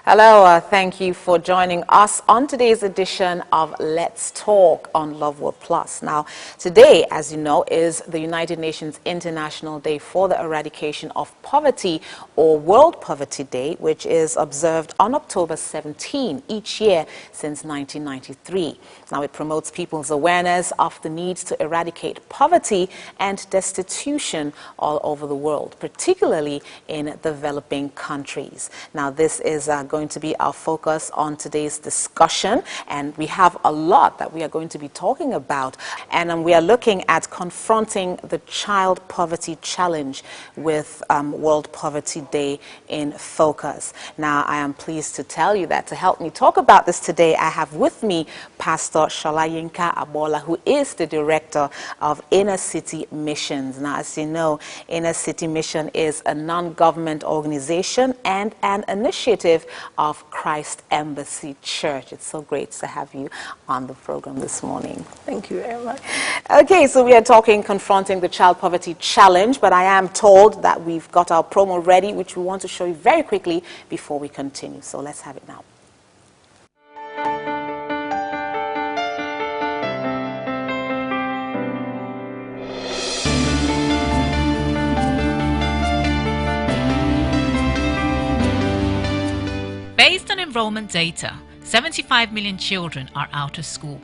Hello, thank you for joining us on today's edition of Let's Talk on Loveworldplus. Now, today, as you know, is the United Nations International Day for the Eradication of Poverty, or World Poverty Day, which is observed on October 17 each year since 1993. Now, it promotes people's awareness of the need to eradicate poverty and destitution all over the world, particularly in developing countries. Now, this is going to be our focus on today's discussion, and we have a lot that we are going to be talking about, and we are looking at confronting the child poverty challenge with World Poverty Day in focus. Now, I am pleased to tell you that to help me talk about this today, I have with me Pastor Sholayinka Abola, who is the director of Inner City Missions. Now, as you know, Inner City Mission is a non-government organization and an initiative of Christ Embassy Church. It's so great to have you on the program this morning. Thank you very much. Okay, so we are talking confronting the child poverty challenge, but I am told that we've got our promo ready, which we want to show you very quickly before we continue. So let's have it now. Based on enrollment data, 75 million children are out of school,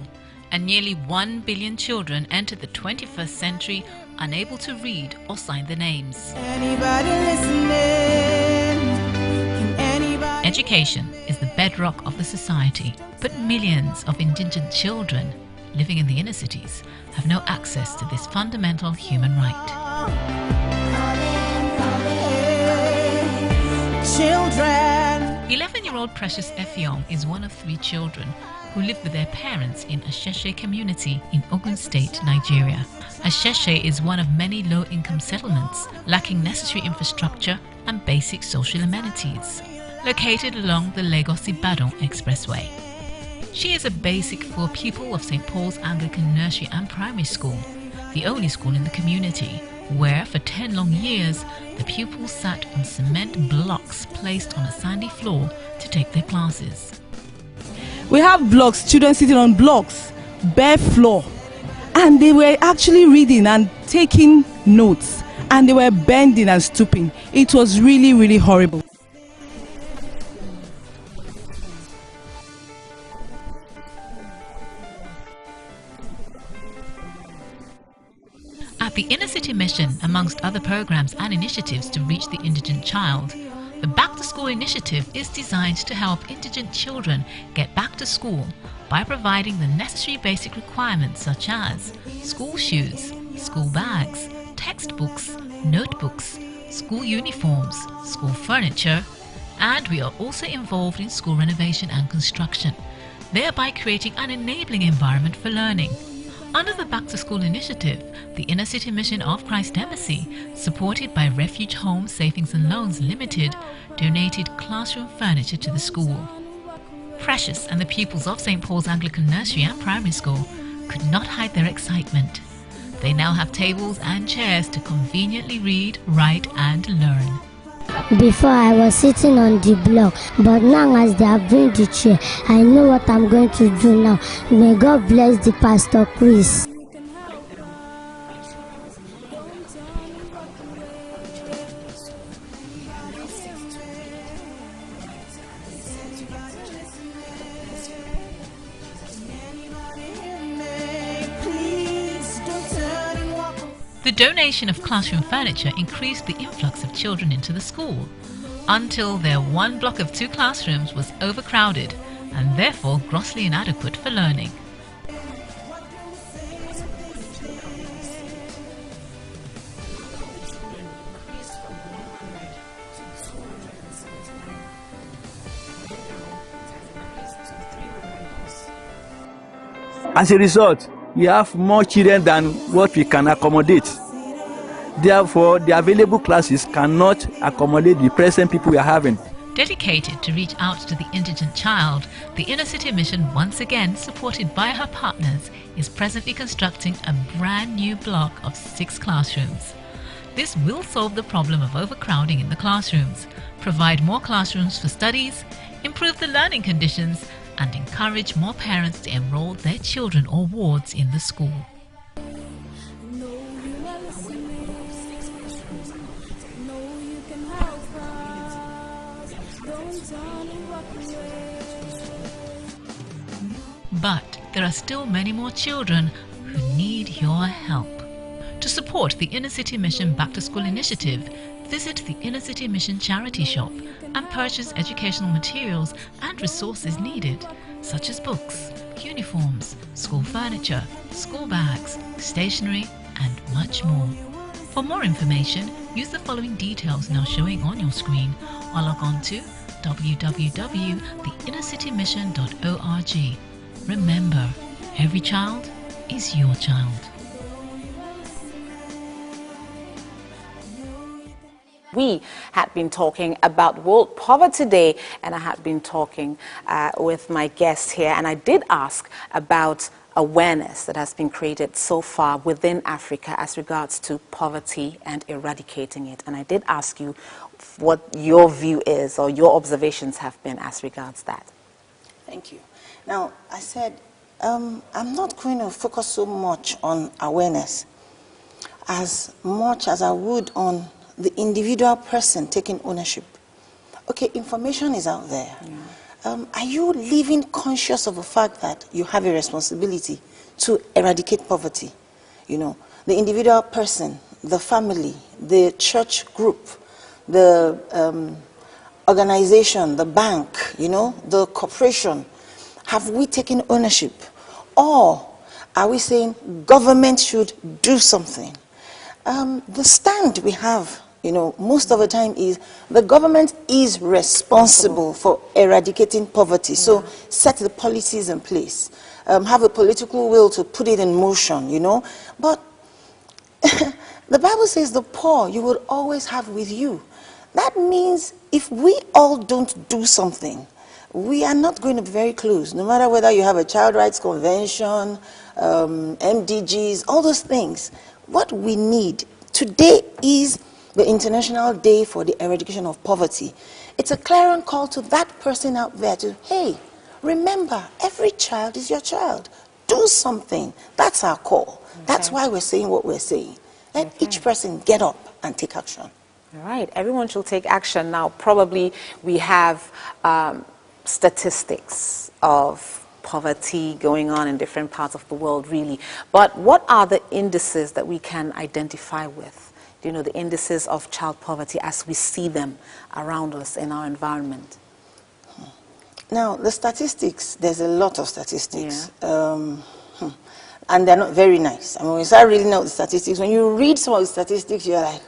and nearly 1 billion children enter the 21st century unable to read or sign their names. Education is the bedrock of the society, but millions of indigent children living in the inner cities have no access to this fundamental human right. Children. 11-year-old Precious Effiong is one of 3 children who live with their parents in Asheshe community in Ogun State, Nigeria. Asheshe is one of many low-income settlements lacking necessary infrastructure and basic social amenities, located along the Lagos-Ibadan Expressway. She is a basic 4 pupil of St. Paul's Anglican Nursery and Primary School, the only school in the community, where for 10 long years the pupils sat on cement blocks placed on a sandy floor to take their classes. We have blocks, children sitting on blocks, bare floor, and they were actually reading and taking notes, and they were bending and stooping. It was really, really horrible. At the Inner City Mission, amongst other programs and initiatives to reach the indigent child, the Back to School initiative is designed to help indigent children get back to school by providing the necessary basic requirements such as school shoes, school bags, textbooks, notebooks, school uniforms, school furniture, and we are also involved in school renovation and construction, thereby creating an enabling environment for learning. Under the Back to School initiative, the Inner City Mission of Christ Embassy, supported by Refuge Home Savings and Loans Limited, donated classroom furniture to the school. Precious and the pupils of St. Paul's Anglican Nursery and Primary School could not hide their excitement. They now have tables and chairs to conveniently read, write and learn. Before I was sitting on the block, but now as they have bring the chair, I know what I'm going to do now. May God bless the Pastor Chris. The donation of classroom furniture increased the influx of children into the school, until their 1 block of 2 classrooms was overcrowded and therefore grossly inadequate for learning. As a result, we have more children than what we can accommodate. Therefore, the available classes cannot accommodate the present people we are having. Dedicated to reach out to the indigent child, the Inner City Mission, once again supported by her partners, is presently constructing a brand new block of 6 classrooms. This will solve the problem of overcrowding in the classrooms, provide more classrooms for studies, improve the learning conditions, and encourage more parents to enroll their children or wards in the school. But there are still many more children who need your help. To support the Inner City Mission Back to School initiative, visit the Inner City Mission charity shop and purchase educational materials and resources needed, such as books, uniforms, school furniture, school bags, stationery, and much more. For more information, use the following details now showing on your screen or log on to www.theinnercitymission.org. Remember, every child is your child. We had been talking about World Poverty Day, and I had been talking with my guests here, and I did ask about awareness that has been created so far within Africa as regards to poverty and eradicating it. And I did ask you what your view is or your observations have been as regards that. Thank you. Now, I said I'm not going to focus so much on awareness as much as I would on the individual person taking ownership. Okay, information is out there. Yeah. Are you living conscious of the fact that you have a responsibility to eradicate poverty? You know, the individual person, the family, the church group, the organization, the bank, you know, the corporation. Have we taken ownership? Or are we saying government should do something? The stand we have, you know, most of the time is the government is responsible for eradicating poverty. So set the policies in place, have a political will to put it in motion, you know. But the Bible says the poor you will always have with you. That means if we all don't do something, we are not going to be very close, no matter whether you have a Child Rights Convention, MDGs, all those things. What we need today is the International Day for the Eradication of Poverty. It's a clarion call to that person out there to, hey, remember, every child is your child. Do something. That's our call. Okay. That's why we're saying what we're saying. Let each person get up and take action. All right, everyone should take action. Now, probably we have statistics of poverty going on in different parts of the world, really. But what are the indices that we can identify with? You know, the indices of child poverty as we see them around us in our environment? Now, the statistics, there's a lot of statistics. Yeah. And they're not very nice. I mean, when you start reading out the statistics, when you read some of the statistics, you're like,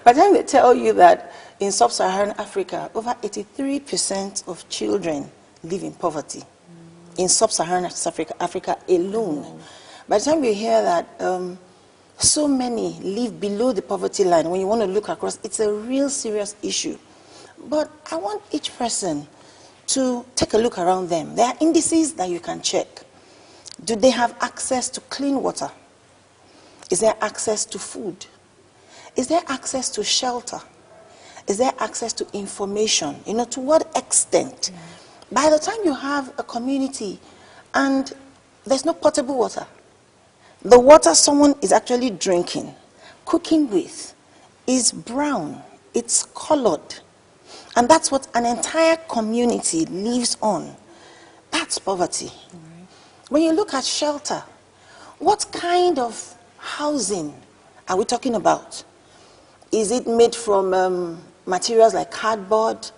by the time they tell you that in sub-Saharan Africa, over 83% of children live in poverty. In sub-Saharan Africa alone. By the time you hear that so many live below the poverty line, when you want to look across, it's a real serious issue. But I want each person to take a look around them. There are indices that you can check. Do they have access to clean water? Is there access to food? Is there access to shelter? Is there access to information? You know, to what extent? By the time you have a community and there's no potable water, the water someone is actually drinking, cooking with, is brown, it's colored. And that's what an entire community lives on. That's poverty. When you look at shelter, what kind of housing are we talking about? Is it made from materials like cardboard,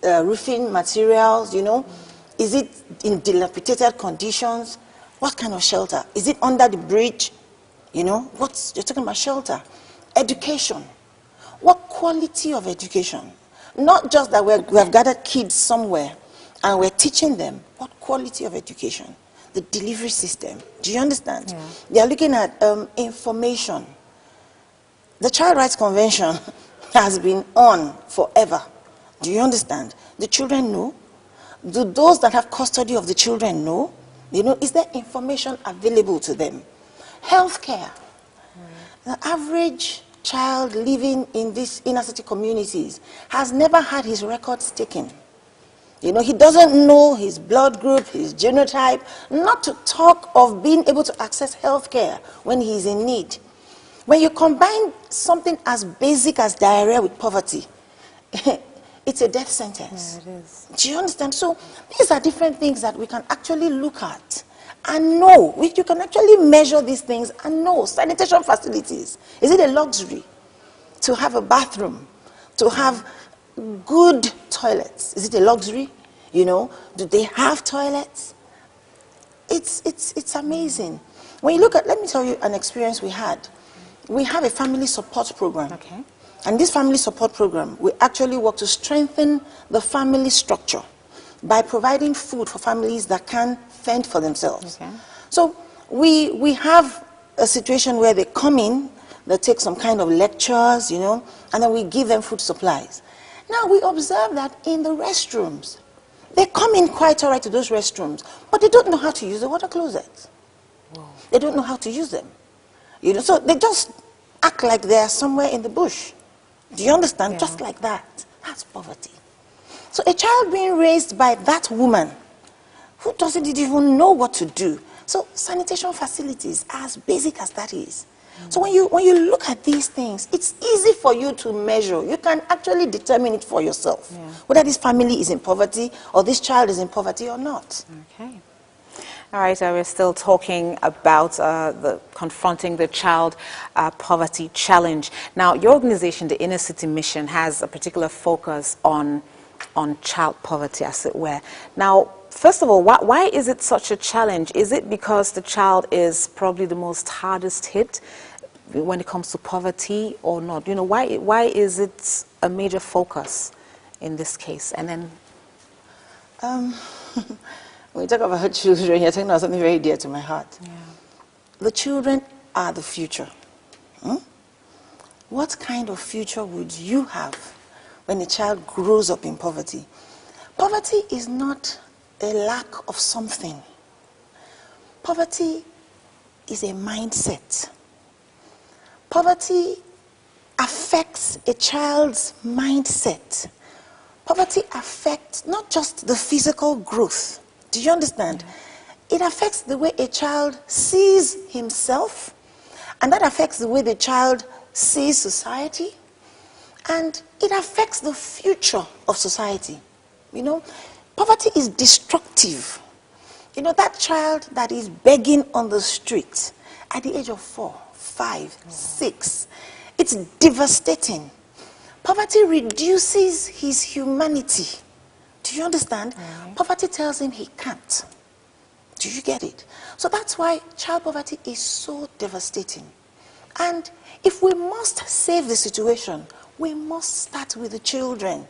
roofing materials, you know? Is it in dilapidated conditions? What kind of shelter? Is it under the bridge? You know, you're talking about shelter. Education. What quality of education? Not just that we have gathered kids somewhere and we're teaching them. What quality of education? The delivery system. Do you understand? Yeah. They are looking at information. The Child Rights Convention has been on forever. Do you understand? The children know. Do those that have custody of the children know? You know, is there information available to them? Healthcare. The average child living in these inner city communities has never had his records taken. You know, he doesn't know his blood group, his genotype, not to talk of being able to access health care when he's in need. When you combine something as basic as diarrhea with poverty, it's a death sentence. Yeah, it is. Do you understand? So these are different things that we can actually look at and know. You can actually measure these things and know. Sanitation facilities. Is it a luxury to have a bathroom, to have good toilets? Is it a luxury? You know, do they have toilets? It's amazing. When you look at, let me tell you an experience we had. We have a family support program. Okay. And this family support program, we actually work to strengthen the family structure by providing food for families that can fend for themselves. Okay. So we have a situation where they come in, they take some kind of lectures, you know, and then we give them food supplies. Now we observe that in the restrooms, they come in quite all right to those restrooms, but they don't know how to use the water closets. Whoa. They don't know how to use them. You know, so they just act like they're somewhere in the bush. Do you understand? Yeah. Just like that. That's poverty. So a child being raised by that woman who doesn't even know what to do. So sanitation facilities, as basic as that is. So when you look at these things, it's easy for you to measure. You can actually determine it for yourself, whether this family is in poverty or this child is in poverty or not. Okay. All right, we're still talking about confronting the child poverty challenge. Now, your organization, the Inner City Mission, has a particular focus on child poverty, as it were. Now, first of all, why is it such a challenge? Is it because the child is probably the most hardest hit when it comes to poverty or not? You know, why is it a major focus in this case? And then when you talk about children, you're talking about something very dear to my heart. Yeah. The children are the future. What kind of future would you have when a child grows up in poverty? Poverty is not a lack of something. Poverty is a mindset. Poverty affects a child's mindset. Poverty affects not just the physical growth. Do you understand? It affects the way a child sees himself, and that affects the way the child sees society, and it affects the future of society. You know, poverty is destructive. You know, that child that is begging on the street at the age of 4, 5, 6, it's devastating. Poverty reduces his humanity. Do you understand? Poverty tells him he can't. Do you get it? So that's why child poverty is so devastating. And if we must save the situation, we must start with the children.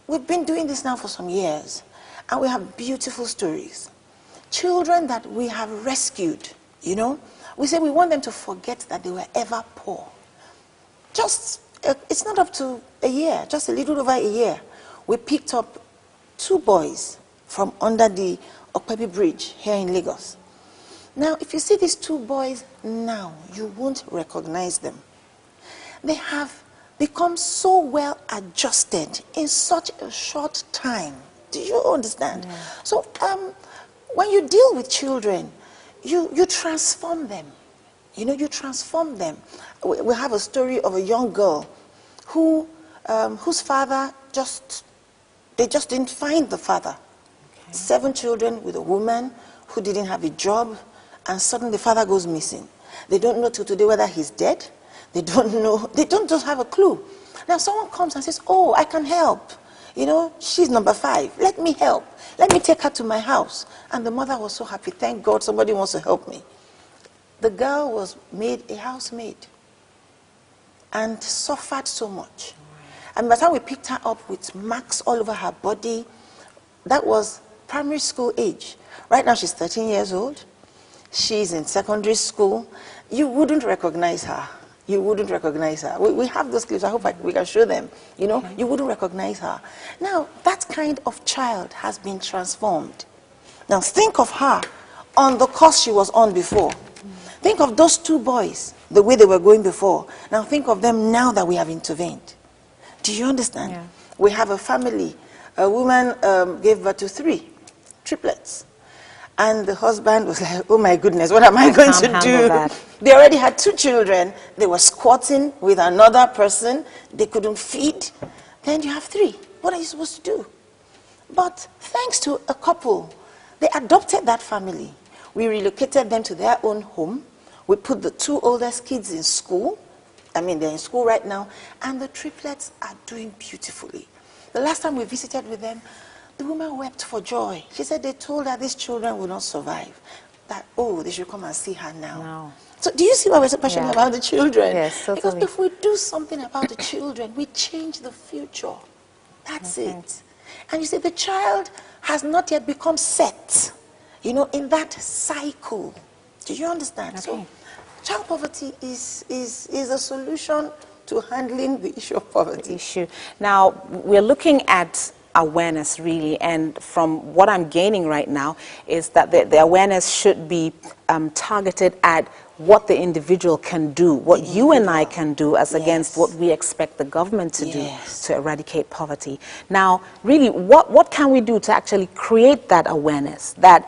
We've been doing this now for some years, and we have beautiful stories. Children that we have rescued, you know. We say we want them to forget that they were ever poor. Just, it's not up to a year, just a little over a year. We picked up 2 boys from under the Okpebi Bridge here in Lagos. Now, if you see these 2 boys now, you won't recognize them. They have become so well adjusted in such a short time. Do you understand? So, when you deal with children, you transform them. You know, you transform them. We have a story of a young girl whose father they just didn't find the father. 7 children with a woman who didn't have a job, and suddenly the father goes missing. They don't know till today whether he's dead. They don't know. They don't just have a clue. Now someone comes and says, "Oh, I can help. You know, she's number 5. Let me help. Let me take her to my house." And the mother was so happy. Thank God somebody wants to help me. The girl was made a housemaid and suffered so much. And by the time we picked her up with marks all over her body, that was primary school age. Right now she's 13 years old. She's in secondary school. You wouldn't recognize her. You wouldn't recognize her. We have those clips. I hope we can show them. You know, you wouldn't recognize her. Now, that kind of child has been transformed. Now, think of her on the course she was on before. Think of those two boys, the way they were going before. Now think of them now that we have intervened. Do you understand? Yeah. We have a family. A woman gave birth to 3 triplets. And the husband was like, oh my goodness, what am I going to do? That. They already had 2 children. They were squatting with another person. They couldn't feed. Then you have 3. What are you supposed to do? But thanks to a couple, they adopted that family. We relocated them to their own home. We put the 2 oldest kids in school. I mean, they're in school right now. And the triplets are doing beautifully. The last time we visited with them, the woman wept for joy. She said they told her these children will not survive. That, oh, they should come and see her now. No. So do you see why we're so passionate about the children? Yes, totally. Because if we do something about the children, we change the future. That's it. And you see, the child has not yet become set, you know, in that cycle. Do you understand? Okay. So child poverty is a solution to handling the issue of poverty. Now, we're looking at awareness, really, and from what I'm gaining right now is that the awareness should be targeted at what the individual can do, what you and I can do as against what we expect the government to do to eradicate poverty. Now, really, what can we do to actually create that awareness that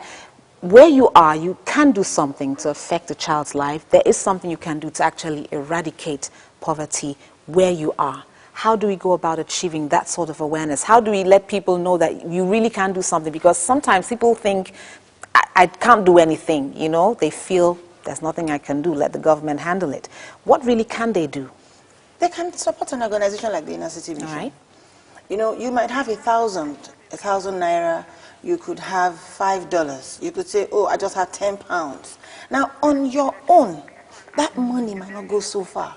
where you are, you can do something to affect a child's life. There is something you can do to actually eradicate poverty where you are. How do we go about achieving that sort of awareness? How do we let people know that you really can do something? Because sometimes people think, I can't do anything, you know? They feel there's nothing I can do, let the government handle it. What really can they do? They can support an organization like the Inner City Mission. All right. You know, you might have 1,000 naira, you could have $5. You could say, oh, I just had 10 pounds. Now, on your own, that money might not go so far.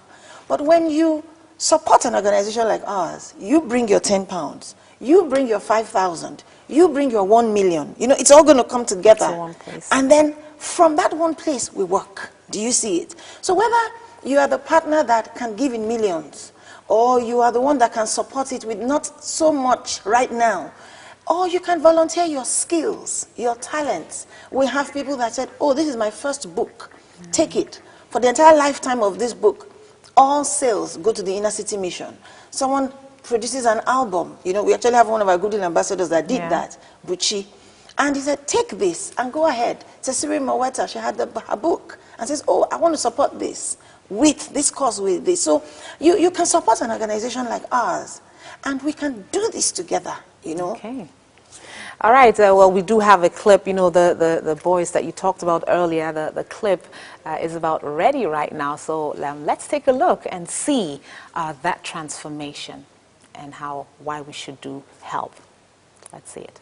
But when you support an organization like ours, you bring your 10 pounds, you bring your 5,000, you bring your 1 million. You know, it's all going to come together. To one place. And then from that one place, we work. Do you see it? So whether you are the partner that can give in millions, or you are the one that can support it with not so much right now, or you can volunteer your skills, your talents. We have people that said, oh, this is my first book. Take it. For the entire lifetime of this book, all sales go to the Inner City Mission. Someone produces an album. You know, we actually have one of our Goodwill ambassadors that did that, Buchi. And he said, take this and go ahead. Cecily Maweta, she had her book. And says, oh, I want to support this with this cause, with this. So you can support an organization like ours. And we can do this together, you know. Okay. All right, well, we do have a clip, you know, the boys that you talked about earlier, the clip is about ready right now. So let's take a look and see that transformation and why we should do help. Let's see it.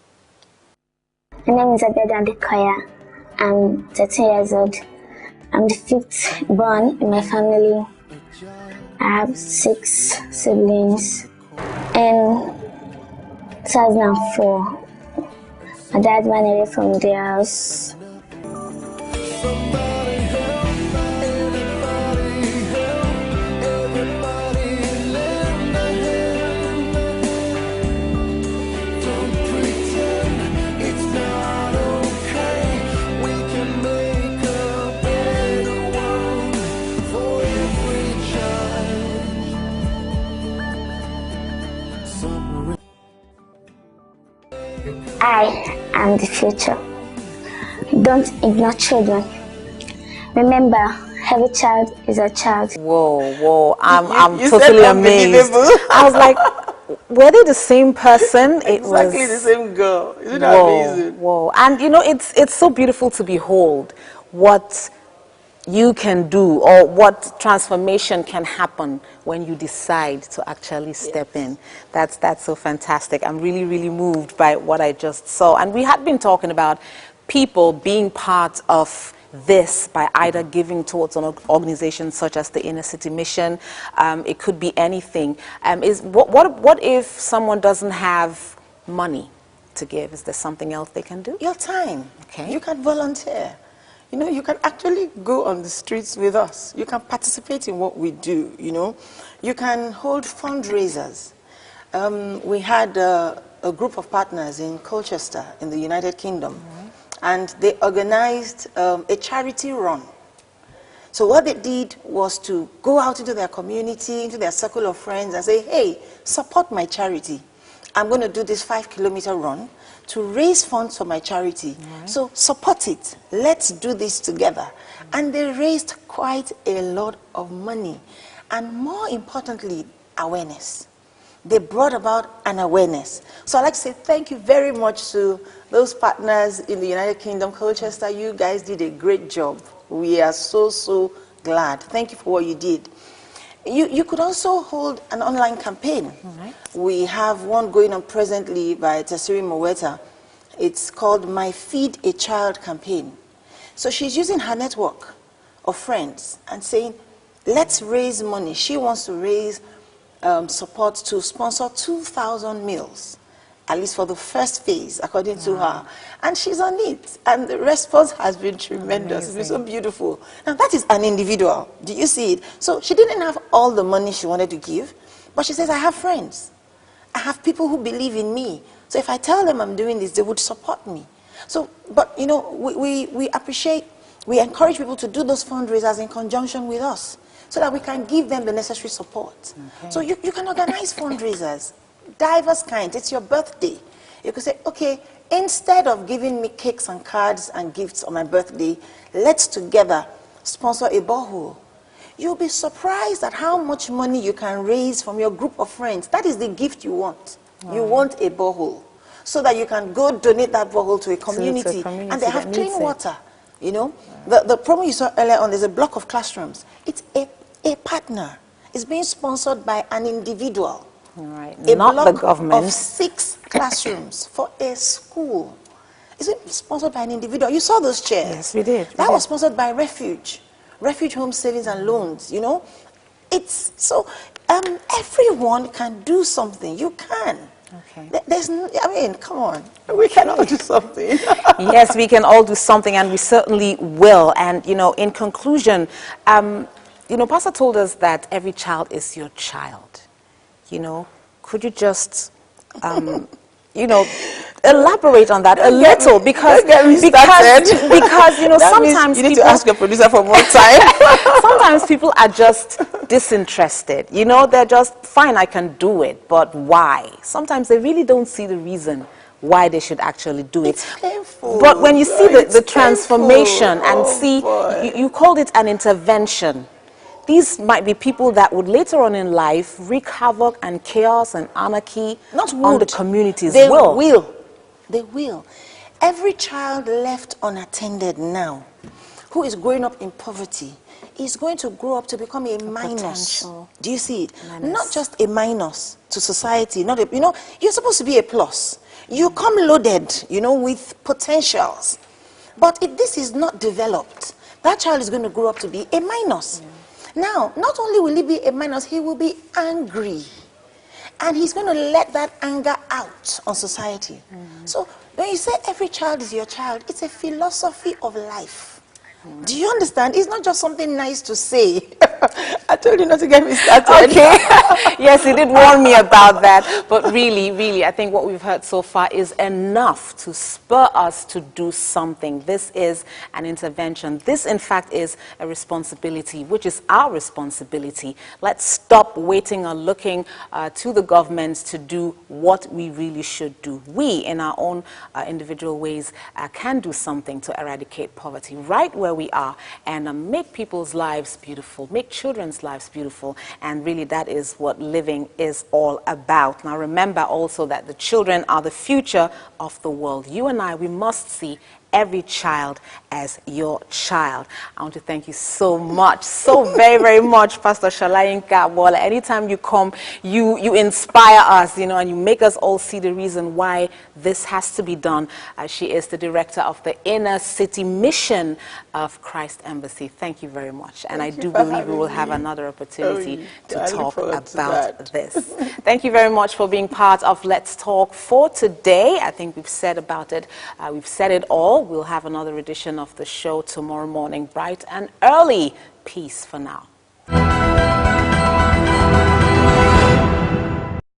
My name is Abeda Adekoya. I'm 13 years old. I'm the 5th born in my family. I have 6 siblings. In 2004, my dad ran away from the house. I am the future. Don't ignore children. Remember, every child is a child. Whoa, I'm You totally said amazed. unbelievable. I was like, were they the same person? Exactly the same girl. Isn't that amazing? Whoa. And you know, it's so beautiful to behold what you can do or what transformation can happen when you decide to actually step in. That's so fantastic. I'm really, really moved by what I just saw. And we had been talking about people being part of this by either giving towards an organization such as the Inner City Mission. It could be anything. What if someone doesn't have money to give? Is there something else they can do? Your time. Okay. You can volunteer. You know, you can actually go on the streets with us. You can participate in what we do, you know. You can hold fundraisers. We had a group of partners in Colchester in the United Kingdom, and they organized a charity run. So what they did was to go out into their community, into their circle of friends and say, hey, support my charity. I'm going to do this 5-kilometer run to raise funds for my charity. So support it. Let's do this together. And they raised quite a lot of money. And more importantly, awareness. They brought about an awareness. So I'd like to say thank you very much to those partners in the United Kingdom. Colchester, you guys did a great job. We are so glad. Thank you for what you did. You could also hold an online campaign. We have one going on presently by Tesiri Moweta. It's called My Feed a Child campaign. So she's using her network of friends and saying, let's raise money. She wants to raise support to sponsor 2,000 meals, at least for the first phase, according to her. And she's on it. And the response has been tremendous. It's been so beautiful. Now, that is an individual. Do you see it? So she didn't have all the money she wanted to give, but she says, I have friends. I have people who believe in me. So if I tell them I'm doing this, they would support me. So, but, you know, we appreciate, we encourage people to do those fundraisers in conjunction with us so that we can give them the necessary support. So you can organize fundraisers, diverse kinds. It's your birthday. You could say, okay, instead of giving me cakes and cards and gifts on my birthday, let's together sponsor a borehole. You'll be surprised at how much money you can raise from your group of friends. That is the gift you want. You want a borehole so that you can go donate that borehole to a community, and they have clean water. You know, the problem you saw earlier on, there's a block of classrooms. It's a partner. It's being sponsored by an individual. A Not block the government. of 6 classrooms for a school. It's being sponsored by an individual. You saw those chairs. Yes, we did. That was sponsored by Refuge Home Savings and Loans. You know, it's so everyone can do something. You can. There's, I mean, come on. We can all do something. Yes, we can all do something, and we certainly will. And, you know, in conclusion, you know, Pastor told us that every child is your child. You know, could you just, you know, elaborate on that a little? Because you know, sometimes you need to ask your producer for more time. Sometimes people are just disinterested. You know, they're just, fine, I can do it, but why? Sometimes they really don't see the reason why they should actually do it. It's painful. But when you see the transformation and see, you called it an intervention. These might be people that would later on in life wreak havoc and chaos and anarchy on the communities. They will. They will. Every child left unattended now who is growing up in poverty is going to grow up to become a minus. Do you see it? Not just a minus to society. Not a, you know, you're supposed to be a plus. You come loaded, you know, with potentials. But if this is not developed, that child is going to grow up to be a minus. Now, not only will he be a minus, he will be angry. And he's going to let that anger out on society. So when you say every child is your child, it's a philosophy of life. Do you understand? It's not just something nice to say. I told you not to get me started. Okay. Yes, he did warn me about that. But really, I think what we've heard so far is enough to spur us to do something. This is an intervention. This, in fact, is a responsibility, which is our responsibility. Let's stop waiting or looking to the government to do what we really should do. We, in our own individual ways, can do something to eradicate poverty right where we are and make people's lives beautiful, make children's lives beautiful, and really that is what living is all about. Now remember also that the children are the future of the world. You and I, we must see every child as your child. I want to thank you so much, so very much, Pastor Shalayinka Bola. Anytime you come, you inspire us, you know, and you make us all see the reason why this has to be done. She is the director of the Inner City Mission of Christ Embassy. Thank you very much. And I do believe we will have another opportunity to talk about this. Thank you very much for being part of Let's Talk for today. I think we've said about it. We've said it all. We'll have another edition of the show tomorrow morning, bright and early. Peace for now.